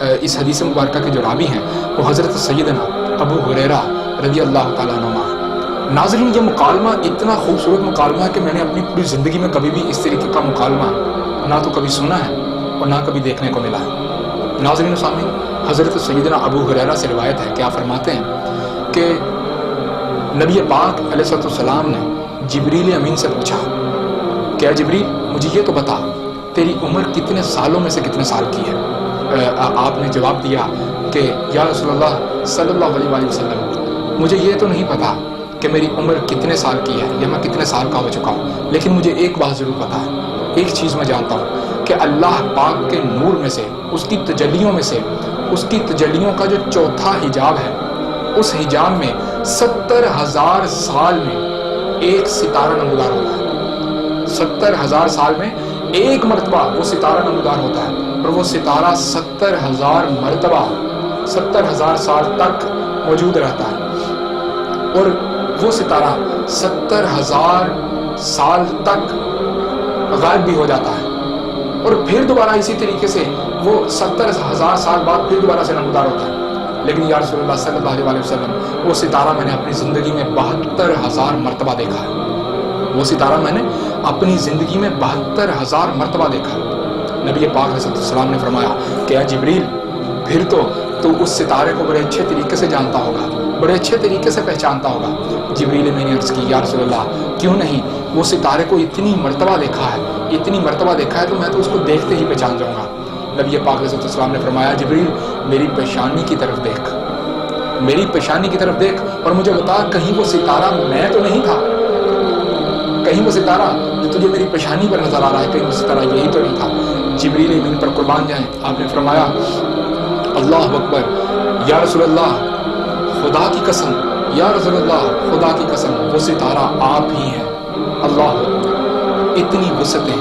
اس حدیث مبارکہ کے جو راوی ہیں وہ حضرت سیدنا ابو ہریرہ رضی اللہ تعالیٰ عنہ۔ ناظرین، یہ مکالمہ اتنا خوبصورت مکالمہ ہے کہ میں نے اپنی پوری زندگی میں کبھی بھی اس طریقے کا مکالمہ نہ تو کبھی سنا ہے اور نہ کبھی دیکھنے کو ملا ہے۔ ناظرین سامعین، حضرت سیدنا ابو ہریرہ سے روایت ہے کہ آپ فرماتے ہیں کہ نبی پاک علیہ السلام نے جبریل امین سے پوچھا کہ اے جبریل، مجھے یہ تو بتا تیری عمر کتنے سالوں میں سے کتنے سال کی ہے؟ آپ نے جواب دیا کہ یا رسول اللہ صلی اللہ علیہ وسلم، مجھے یہ تو نہیں پتا کہ میری عمر کتنے سال کی ہے یا میں کتنے سال کا ہو چکا ہوں، لیکن مجھے ایک بات ضرور پتا ہے، ایک چیز میں جانتا ہوں کہ اللہ پاک کے نور میں سے، اس کی تجلیوں میں سے، اس کی تجلیوں کا جو چوتھا حجاب ہے، اس حجاب میں 70,000 سال میں ایک ستارہ نمودار ہوتا ہے۔ 70,000 سال میں ایک مرتبہ وہ ستارہ نمودار ہوتا ہے، اور وہ ستارہ 70,000 مرتبہ 70,000 سال تک موجود رہتا ہے، اور وہ ستارہ 70,000 سال تک غائب بھی ہو جاتا ہے، اور پھر دوبارہ اسی طریقے سے وہ 70,000 سال بعد پھر دوبارہ سے نمودار ہوتا ہے۔ لیکن یا رسول اللہ صلی اللہ علیہ وسلم، وہ ستارہ میں نے اپنی زندگی میں 72,000 مرتبہ دیکھا ہے۔ وہ ستارہ میں نے اپنی زندگی میں 72,000 مرتبہ دیکھا ہے۔ نبی پاک علیہ السلام نے فرمایا کہ اے جبریل، پھر تو اس ستارے کو بڑے اچھے طریقے سے جانتا ہوگا، بڑے اچھے طریقے سے پہچانتا ہوگا۔ جبریل میں نے عرض کی یا رسول اللہ، کیوں نہیں، وہ ستارے کو اتنی مرتبہ دیکھا ہے، اتنی مرتبہ دیکھا ہے تو میں تو اس کو دیکھتے ہی پہچان جاؤں گا۔ نبی پاک علیہ السلام نے فرمایا جبریل، میری پیشانی کی طرف دیکھ، میری پیشانی کی طرف دیکھ اور مجھے بتا کہیں وہ ستارہ میں تو نہیں تھا، کہیں وہ ستارہ جو تجھے میری پیشانی پر نظر آ رہا ہے کہیں وہ ستارہ یہی تو نہیں تھا۔ جبریل امین پر قربان جائیں، آپ نے فرمایا اللہ اکبر، یا رسول اللہ خدا کی قسم، یا رسول اللہ خدا کی قسم، وہ ستارہ آپ ہی ہیں۔ اللہ، اتنی وسعتیں،